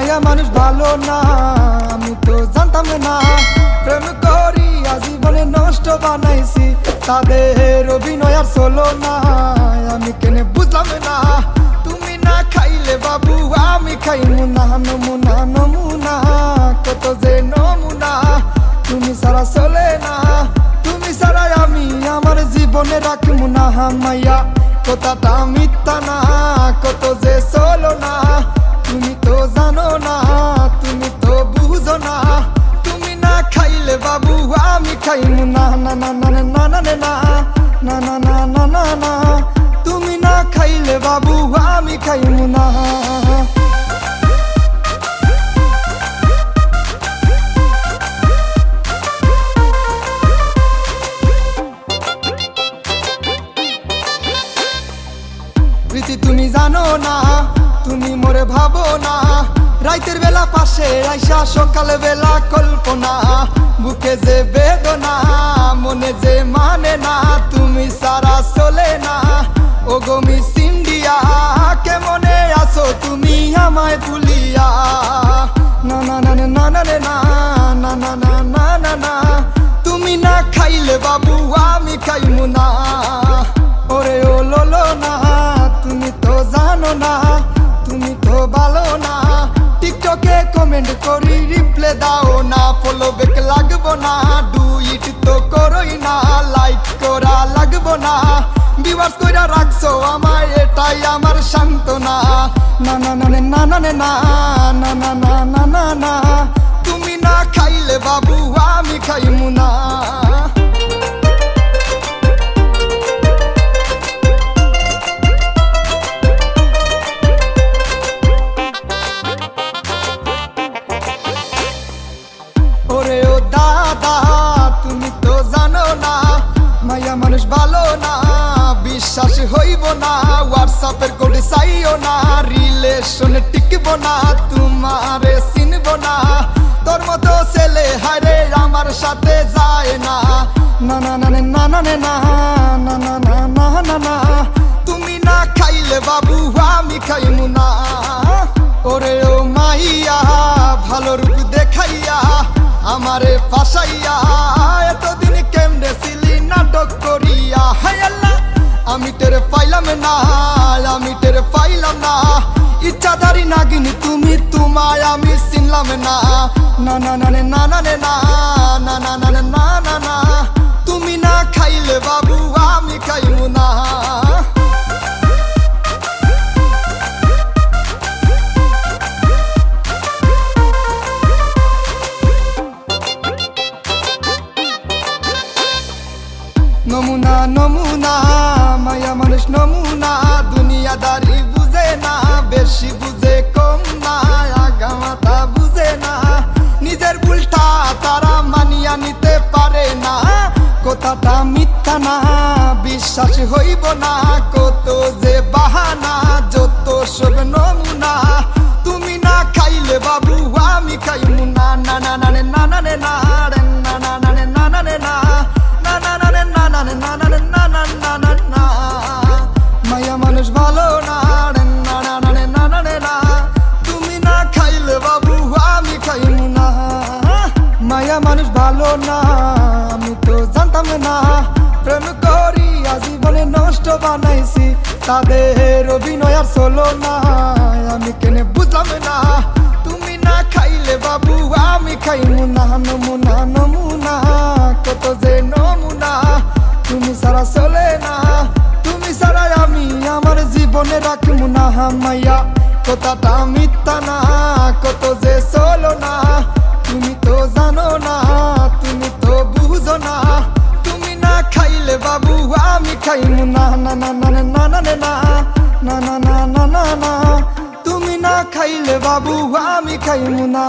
মায়া মানুষ ভালো না, আমি তো জানতাম না। প্রেম করি আজীবনে নষ্ট বানাইছি, তাদের অভিনয় আর চলো না, আমি কেনে বুঝলাম না। তুমি না খাইলে বাবু আমি খাইমু না, নমুনা নমুনা কত যে নমুনা, তুমি সারা চলে না, তুমি সারা আমি আমার জীবনে রাখমু না। মাইয়া কথাটা মিথ্যা না, কত যে চলো না, তুমি তো জানো না, তুমি তো বুঝো না। তুমি না খাইলে বাবু আমি খাইমু না, না না না না না না না না না না না না না, তুমি না খাইলে বাবু আমি খাইমু না। প্রীতি তুমি জানো না, তুমি মোরে ভাবো না, রাতের বেলা পাশে আইসা সকাল বেলা কল্পনা, বুকে যে বেদনা মনে যে মানে না, তুমি সারা চলে না। ও গো মিস ইন্ডিয়া কেমনে আছো তুমি আমায় ভুলিয়া, না না না না না না না না না না না না না, তুমি না খাইলে বাবু আমি খাইমু না। ওরে ও লোলো না, তুমি তো জানো না, তুমি তো ভালো না, টিকটকে কমেন্ট করি রিপ্লে দাও না, ফলো ব্যাক লাগবো না, ডুইট তো করোই না, লাইক করা লাগবো না, ভিউয়ার্স কইরা রাখছো আমায় এটাই আমার সান্ত্বনা। না না না না না না না না না না না না না, তুমি না খাইলে বাবু আমি খাইমু না। ওরে ও দাদা তুমি তো জানো না, মায়া মানুষ ভালো না, বিশ্বাস হইব না, হোয়াটসঅ্যাপের কোড চাইও না, রিলেশন টিকব না, তোমারে চিনব না, তোর মতো ছেলে হায়রে আমার সাথে যায় না। না না না না না না না না না না না না না, তুমি না খাইলে বাবু আমি খাইমু না। ওরে ও মাইয়া ভালো রূপ দেখাইয়া আমারে ফাঁসাইয়া, এতদিন কেমনে ছিলি নাটক করিয়া, হায় আল্লাহ আমি টেরে পাইলাম না, আমি টেরে পাইলাম না, ইচ্ছাধারী নাগিনী তুমি, তোমায় আমি চিনলাম না। না না না না না না না না না না না না না না, তুমি না খাইলে বাবু আমি খাইমু না। নমুনা নমুনা মায়া মানুষ নমুনা, দুনিয়াদারি বুঝে না, বেশি বুঝে কম না, আগা মাথা বুঝে না, নিজের ভুলটা তারা মানিয়া নিতে পারে না, কথাটা মিথ্যা না, বিশ্বাস হইব না, কত যে বাহানা, যত সব নমুনা, তুমি না খাইলে বাবু আমি খাইমু না। না না না না না না না না না না না না না, মায়া মানুষ ভালো না, তুমি না খাইলে বাবু আমি খাইমু না। মায়া মানুষ ভালো না, আমি তো জানতাম না, প্রেম করি আজীবনে নষ্ট বানাইছি, তাদের অভিনয় আর চলো না, আমি কেনে বুঝলাম না। তুমি না খাইলে বাবু আমি খাইমু না, নমুনা নমুনা কত যে নমুনা, তুমি সারা চলে না, তুমি সারা আমি আমার জীবনে রাখমু না। মাইয়া কথাটা মিথ্যা না, কত যে চলো না, তুমি তো জানো না, তুমি তো বুঝো না, তুমি না খাইলে বাবু আমি খাইমু না। না না না না না না না না না না না না না, তুমি না খাইলে বাবু আমি খাইমু না।